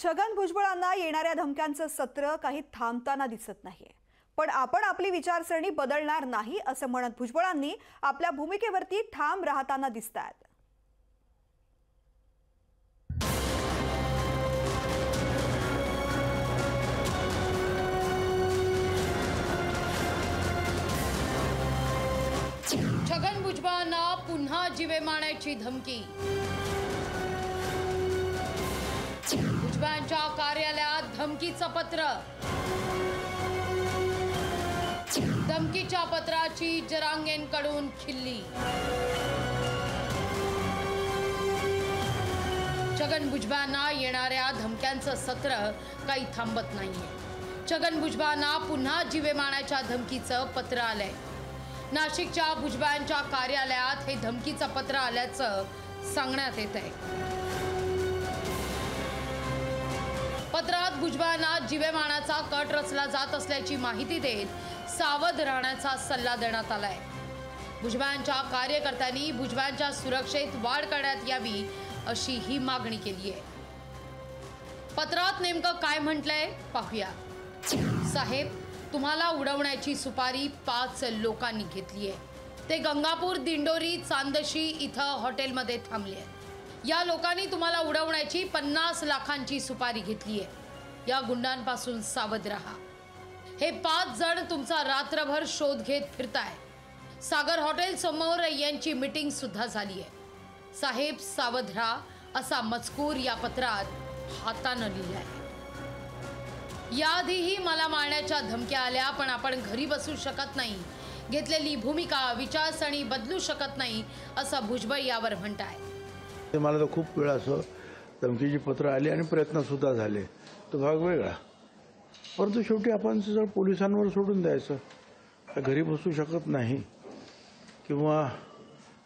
छगन भुजबळांना येणाऱ्या धमक्यांचं सत्र काही थांबताना दिसत नाहीये। पण आपण आपली विचारसरणी बदलणार नाही असं म्हणत भुजबळांनी आपल्या भूमिकेवरती ठाम राहताना दिसतात। छगन भुजबळांना पुन्हा जीवे मारण्याची धमकी। भुजबळांच्या कार्यालयात धमकीचं पत्र। धमकीच्या पत्राची जरांगेंकडून खिल्ली। छगन भुजबळांना येणाऱ्या धमक्यांचं सत्र काही थांबत नाहीये। छगन भुजबळांना पुन्हा जीवे मारण्याच्या धमकीचं पत्र आलंय। नाशिकच्या भुजबळांच्या कार्यालयात हे धमकीचं पत्र आल्याचं सांगण्यात येत आहे। पत्रात भुजबळांना जीवे मारण्याचा कट रचला जात असल्याची माहिती देत सावध राहण्याचा सल्ला देण्यात आलाय। भुजबळांच्या कार्यकर्त्यांनी भुजबळांच्या सुरक्षेत वाढ करण्यात यावी अशी ही मागणी केली आहे। पत्रात नेमकं काय म्हटलंय पाहूया। साहेब, तुम्हाला उडवण्याची सुपारी 5 लोकांनी घेतली आहे। ते गंगापूर, दिंडोरी, चांदशी इथं हॉटेलमध्ये थांबले आहेत। या लोकांनी तुम्हाला उडवण्याची 50 लाखांची सुपारी घेतली आहे। या गुंडांपासून सावध राहा। हे 5 जण तुमचा रात्रभर शोध घेत फिरताय। सागर हॉटेल समोर यांची मीटिंग सुद्धा झाली आहे। साहेब, सावध राहा असा मजकूर या पत्रात हातानं लिहिलाय। याआधीही मला मारण्याच्या धमक्या आल्या, पण आपण घरी बसू शकत नाही। घेतलेली भूमिका विचारसरणी बदलू शकत नाही असं भुजबळ यावर म्हणताय। मला तर खूप वेळा असं धमकीची पत्र आली आणि प्रयत्न सुद्धा झाले, तो भाग वेगळा। परंतु शेवटी आपण जर पोलिसांवर सोडून द्यायचं, घरी बसू शकत नाही किंवा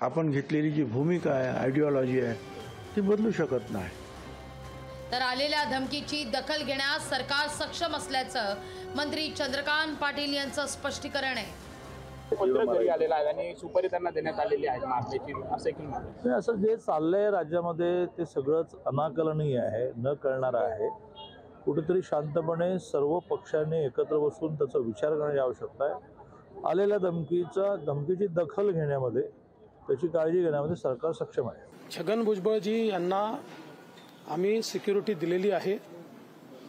आपण घेतलेली जी भूमिका आहे, आयडिओलॉजी आहे, ती बदलू शकत नाही। तर आलेल्या धमकीची दखल घेण्यास सरकार सक्षम असल्याचं मंत्री चंद्रकांत पाटील यांचं स्पष्टीकरण आहे। पत्र घरी आलेलं आहे आणि सुपारी त्यांना देण्यात आलेली आहे मारण्याची, असं की असं जे चाललंय राज्यामध्ये ते सगळंच अनाकलनीय आहे, न कळणारं आहे। कुठेतरी शांतपणे सर्व पक्षांनी एकत्र बसून त्याचा विचार करण्याची आवश्यकता आहे। आलेल्या धमकीची दखल घेण्यामध्ये, त्याची काळजी घेण्यामध्ये सरकार सक्षम आहे। छगन भुजबळजी यांना आम्ही सिक्युरिटी दिलेली आहे।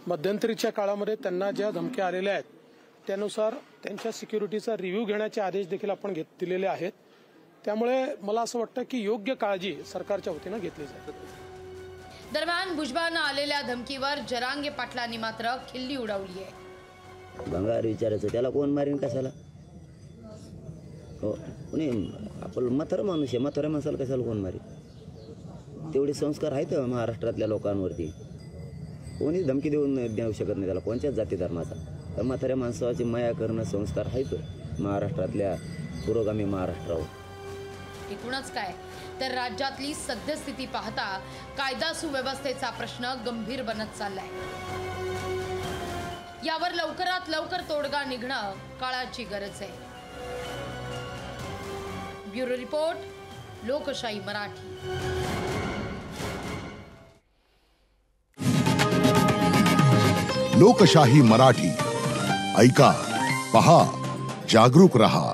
मध्यंतरीच्या काळामध्ये त्यांना ज्या धमक्या आलेल्या आहेत त्यानुसार त्यांच्या सिक्युरिटीचा रिव्ह्यू घेण्याचे आदेश देखील आपण दिलेले आहेत। त्यामुळे मला असं वाटतं की योग्य काळजी सरकारच्या वतीनं घेतली जाते। दरम्यान भुजबळांना आलेल्या धमकीवर जरांगे पाटलांनी मात्र खिल्ली उडवली आहे। भंगार विचारायचं, त्याला कोण मारीन कशाला? हो, आपण म्हातारा माणूस आहे, म्हातारा माणसाला कशाला कोण मारीन? तेवढे संस्कार आहेत महाराष्ट्रातल्या लोकांवरती। कोणी धमकी देऊ शकत नाही त्याला, कोणत्याच जाती धर्माचा। तर म्हाताऱ्या माणसाची माया करणं संस्कार आहेत महाराष्ट्रातल्या, पुरोगामी महाराष्ट्रावर। एकूणच काय तर राज्यातली सद्यस्थिती पाहता कायदा सुव्यवस्थेचा प्रश्न गंभीर बनत चाललाय। यावर लवकरात लवकर तोडगा निघणं काळाची गरज आहे। ब्युरो रिपोर्ट, लोकशाही मराठी। लोकशाही मराठी, ऐका, पहा, जागरूक रहा।